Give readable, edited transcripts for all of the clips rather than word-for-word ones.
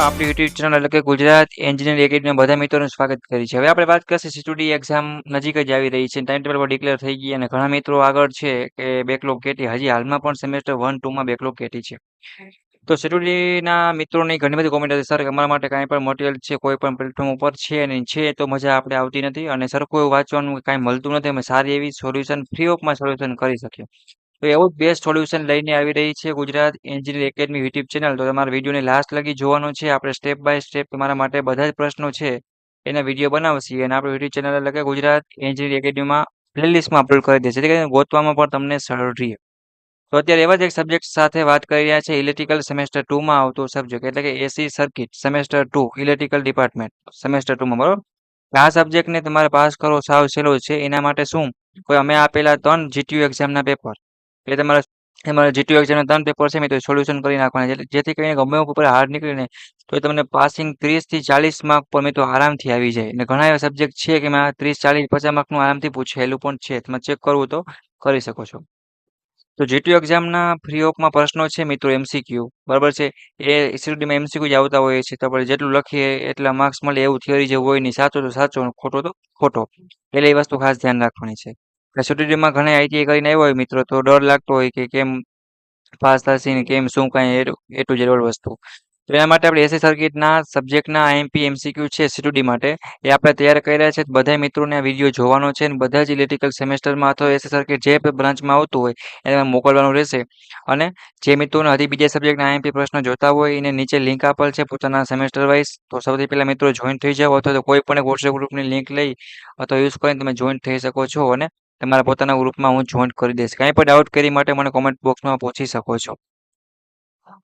આપણી YouTube channel એટલે કે ગુજરાત એન્જિનિયરિંગ એકેડમીમાં બધા મિત્રોનું સ્વાગત કરી છે. હવે આપણે વાત કરશે સીટુડી એક્ઝામ નજીક જ આવી રહી છે. ટાઈમ ટેબલ પણ ડિક્લેર થઈ ગઈ અને ઘણા મિત્રો આગળ છે કે બેકલોગ કેટી હજી હાલમાં પણ સેમેસ્ટર 1 2 માં બેકલોગ કેટી છે. તો સીટુડીના મિત્રોની ઘણી બધી કોમેન્ટ હતી, સર અમારા માટે કાંઈ પણ મટીરિયલ છે કોઈ પણ પ્લેટફોર્મ ઉપર છે નહીં, છે તો મજા આપણે આવતી નથી અને સરખું એવું વાંચવાનું કાંઈ મળતું નથી. અમે સારી એવી સોલ્યુશન ફ્રી ઓફમાં સોલ્યુશન કરી શકીએ. તો એવું જ બેસ્ટ સોલ્યુશન લઈને આવી રહી છે Gujarat engineering academy YouTube channel. તો તમારા વિડીયોને લાસ્ટ લગી જોવાનું છે. આપણે સ્ટેપ બાય સ્ટેપ તમારા માટે બધા જ પ્રશ્નો છે એના વિડીયો બનાવશીએ અને આપણે યુટ્યુબ ચેનલ એટલે કે ગુજરાત એન્જિનિયરિંગ એકેડમીમાં પ્લેલિસ્ટમાં અપલોડ કરી દેશે, જેથી કરીને ગોતવામાં પણ તમને સરળ રહે. તો અત્યારે એવા જ એક સબ્જેક્ટ સાથે વાત કરી રહ્યા છે, ઇલેક્ટ્રિકલ સેમેસ્ટર 2 માં આવતો સબ્જેક્ટ એટલે કે AC circuit semester 2 electrical department semester 2 માં, બરોબર. આ સબ્જેક્ટને તમારે પાસ કરવો સાવ સહેલો છે. એના માટે શું કોઈ અમે આપેલા 3 જીટીયુ એક્ઝામના પેપર એટલે તમારા જીટીયુ એક્ઝામના 3 પેપર છે મિત્રો, સોલ્યુશન કરી નાખવાના છે. જેથી કરીને ગમે એવું પેપર હાર્ડ નીકળીને તો તમને પાસિંગ 30 થી 40 માર્ક પર મિત્રો આરામથી આવી જાય. અને ઘણા એવા સબ્જેક્ટ છે કે એમાં 30 40 50 માર્કનું આરામથી પૂછાયેલું પણ છે. તમે ચેક કરવું તો કરી શકો છો. તો જીટીયુ એક્ઝામના ફ્રી ઓફમાં પ્રશ્નો છે મિત્રો, એમસીક્યુ બરાબર છે. એ સીટીમાં એમસીક્યુ જ આવતા હોય છે, તો આપણે જેટલું લખીએ એટલા માર્ક્સ મળે એવું થિયરી જેવું હોય નહીં. સાચો તો સાચો અને ખોટો તો ખોટો, એટલે એ વસ્તુ ખાસ ધ્યાન રાખવાની છે. સીટીડીમાં ઘણા આઈટીઆઈ કરીને આવ્યો હોય મિત્રો તો ડર લાગતો હોય કે કેમ પાસ થશે ને કેમ શું કાંઈ એ ટુ ઝેડ વસ્તુ. તો એના માટે આપણે એસી સર્કિટના સબ્જેક્ટના આઈએમપી એમસીક્યુ છે સીટીડી માટે એ આપણે તૈયાર કર્યા છે. બધા મિત્રોને આ વિડીયો જોવાનો છે અને બધા જ ઇલેક્ટ્રિકલ સેમેસ્ટરમાં અથવા એસી સર્કિટ જે બ્રાન્ચમાં આવતું હોય એને મોકલવાનું રહેશે. અને જે મિત્રોને હજી બીજા સબ્જેક્ટના આઈએમપી પ્રશ્નો જોતા હોય એને નીચે લિંક આપેલ છે પોતાના સેમેસ્ટર વાઇઝ. તો સૌથી પહેલા મિત્રો જોઈન થઈ જાઓ અથવા તો કોઈ પણ એક વોટ્સએપ ગ્રુપની લિંક લઈ અથવા યુઝ કરીને તમે જોઈન થઈ શકો છો અને તમારા પોતાના ગ્રુપમાં હું જોઈન કરી દઈશ. કાંઈ પણ ડાઉટ કરી માટે મને કોમેન્ટ બોક્સમાં પૂછી શકો છો.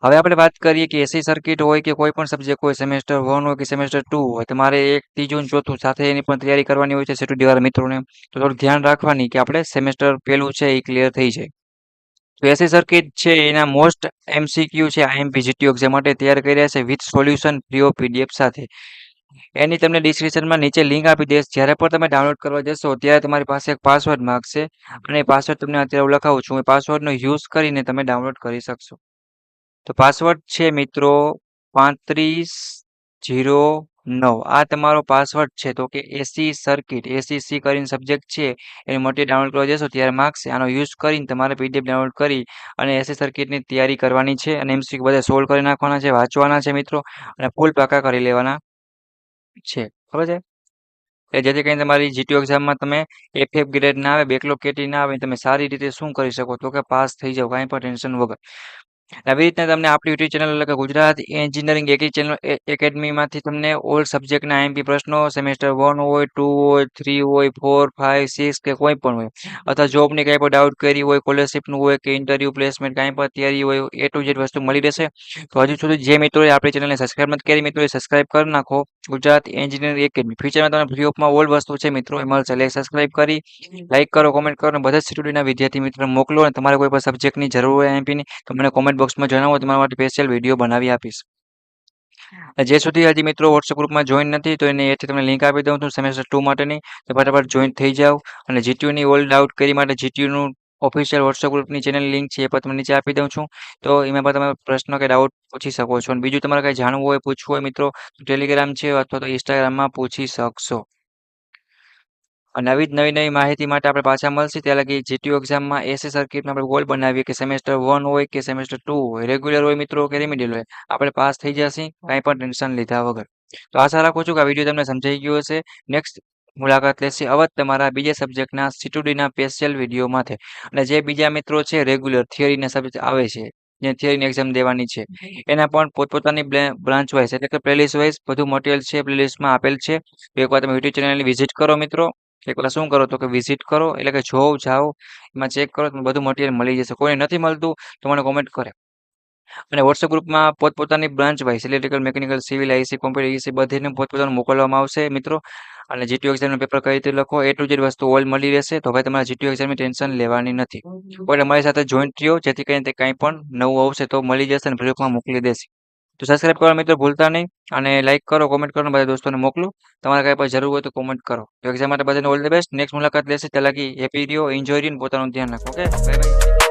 હવે આપણે વાત કરીએ કે એસી સર્કિટ હોય કે કોઈ પણ સબ્જેક્ટ હોય, સેમેસ્ટર 1 હોય કે સેમેસ્ટર 2 હોય, તમારે એક ત્રીજું ચોથું સાથે એની પણ તૈયારી કરવાની હોય છે સીટીડી વાળા મિત્રોને. તો થોડું ધ્યાન રાખવાની કે આપણે સેમેસ્ટર પહેલું છે એ ક્લિયર થઈ જાય. તો એસી સર્કિટ છે એના મોસ્ટ એમસીક્યુ છે આઈએમપી જીટીયુ એક્ઝામ માટે તૈયાર કર્યા છે with solution free of PDF સાથે. એની તમને ડિસ્ક્રિપ્શનમાં નીચે લિંક આપી દઈશ. જ્યારે પણ તમે ડાઉનલોડ કરવા જશો ત્યારે તમારી પાસે એક પાસવર્ડ માંગશે અને એ પાસવર્ડ તમને અત્યારે હું લખાવું છું. એ પાસવર્ડનો યુઝ કરીને તમે ડાઉનલોડ કરી શકશો. તો પાસવર્ડ છે મિત્રો 3509. આ તમારો પાસવર્ડ છે. તો કે એસી સર્કિટ એસીસી કરીને સબ્જેક્ટ છે એની મટીરિયલ ડાઉનલોડ કરવા જશો ત્યારે માગશે. આનો યુઝ કરીને તમારે પીડીએફ ડાઉનલોડ કરી અને એસી સર્કિટની તૈયારી કરવાની છે અને એમસીક્યુ બધા સોલ્વ કરી નાખવાના છે, વાંચવાના છે મિત્રો અને ફૂલ પાકા કરી લેવાના છે. ખબર છે? કે જેથી કરીને તમારી જીટીયુ એક્ઝામમાં તમે એફએફ ગ્રેડ ના આવે, બેકલોગ કેટી ના આવે, તમે સારી રીતે શું કરી શકો તો કે પાસ થઈ જાવ કાંઈ પણ ટેન્શન વગર. આવી રીતના તમને આપણી યુટ્યુબ ચેનલ એટલે કે ગુજરાત એન્જિનિયરિંગ એકેડમીમાંથી તમને ઓલ સબ્જેક્ટના આઈએમપી પ્રશ્નો સેમેસ્ટર 1 હોય 2 હોય 3 હોય 4 5 6 કે કોઈ પણ હોય અથવા જોબની કાંઈ પણ ડાઉટ કરી હોય, સ્કોલરશિપનું હોય કે ઇન્ટરવ્યુ પ્લેસમેન્ટ કાંઈ પણ તૈયારી હોય એ ટુ ઝેડ વસ્તુ મળી રહેશે. તો હજુ સુધી જે મિત્રોએ આપણી ચેનલને સબસ્ક્રાઇબ નથી કરી મિત્રોએ સબસ્ક્રાઇબ કરી નાખો. ગુજરાત એન્જિનિયરિંગ એકેડમી ફ્યુચરમાં તમને ફ્રી ઓફમાં ઓલ વસ્તુ છે મિત્રો એ મળશે. એટલે સબસ્ક્રાઇબ કરી લાઇક કરો, કોમેન્ટ કરો અને બધા જ સ્ટુડન્ટના વિદ્યાર્થી મિત્રો મોકલો. અને તમારે કોઈ પણ સબ્જેક્ટની જરૂર હોય આઈએમપીની તો મને કોમેન્ટ બોક્સમાં જણાવો, તમારા માટે સ્પેશિયલ વિડીયો બનાવી આપીશ. જે સુધી હજી મિત્રો વોટ્સએપ ગ્રુપમાં જોઈન નથી તો એને એથી તમને લિંક આપી દઉં છું સેમેસ્ટર 2 માટેની, તો ફટાફટ જોઈન થઈ જાઓ. અને જીટીયુની ઓલ ડાઉટ કરી માટે જીટીયુનું ઓફિશિયલ વોટ્સએપ ગ્રુપની ચેનલ લિંક છે એ પણ તમને નીચે આપી દઉં છું. તો એમાં પણ તમે પ્રશ્ન કે ડાઉટ પૂછી શકો છો. અને બીજું તમારે કંઈ જાણવું હોય, પૂછવું હોય મિત્રો તો ટેલિગ્રામ છે અથવા તો ઇન્સ્ટાગ્રામમાં પૂછી શકશો. અને આવી જ નવી નવી માહિતી માટે આપણે પાછા મળશે. ત્યાં લગી જીટીયુ એક્ઝામમાં એસી સર્કિટમાં આપણે ગોલ બનાવીએ કે સેમેસ્ટર 1 હોય કે સેમેસ્ટર 2 હોય, રેગ્યુલર હોય મિત્રો કે રેમિડિયલ હોય, આપણે પાસ થઈ જશે કાંઈ પણ ટેન્શન લીધા વગર. તો આશા રાખું છું કે આ વિડીયો તમને સમજાઈ ગયો હશે. નેક્સ્ટ મુલાકાત લેશે અવધ તમારા બીજા સબ્જેક્ટના સીટીડીના સ્પેશિયલ વિડીયોમાંથી. અને જે બીજા મિત્રો છે રેગ્યુલર થિયરીના સબ્જેક્ટ આવે છે, જે થિયરીની એક્ઝામ દેવાની છે, એના પણ પોતપોતાની બ્રાન્ચ વાઇઝ એટલે કે પ્લેલિસ્ટ વાઇઝ બધું મટીરિયલ છે પ્લેલિસ્ટમાં આપેલ છે. તો એકવાર તમે યુટ્યુબ ચેનલની વિઝિટ કરો મિત્રો. એકવાર શું કરો તો કે વિઝિટ કરો એટલે કે જોવ જાઓ એમાં ચેક કરો તો બધું મટીરિયલ મળી જશે. કોઈને નથી મળતું તો મને કોમેન્ટ કરે. અને વોટ્સએપ ગ્રુપમાં પોતપોતાની branch wise electrical, mechanical, civil, IC, computer, EC બધીને પોતપોતાનું મોકલવામાં આવશે મિત્રો. અને જીટીયુ એક્ઝામનું પેપર કઈ રીતે લખો એ ટુ ઝેડ વસ્તુ ઓલ મળી રહેશે. તો હવે તમારે જીટીયુ એક્ઝામની ટેન્શન લેવાની નથી. કોઈ અમારી સાથે જોઈન્ટ થયો જેથી કરીને તે કાંઈ પણ નવું આવશે તો મળી જશે અને ગ્રુપમાં મોકલી દેશે. તો સબસ્ક્રાઇબ કરવા મિત્રો ભૂલતા નહીં અને લાઇક કરો, કોમેન્ટ કરો, બધા દોસ્તોને મોકલો. તમારે કાંઈ પણ જરૂર હોય તો કોમેન્ટ કરો. તો એક્ઝામ માટે બધાને ઓલ ધ બેસ્ટ. નેક્સ્ટ મુલાકાત લેશે ત્યાં લગી હેપી રહ્યો, એન્જોય રહ્યો, પોતાનું ધ્યાન રાખો. Okay, bye bye.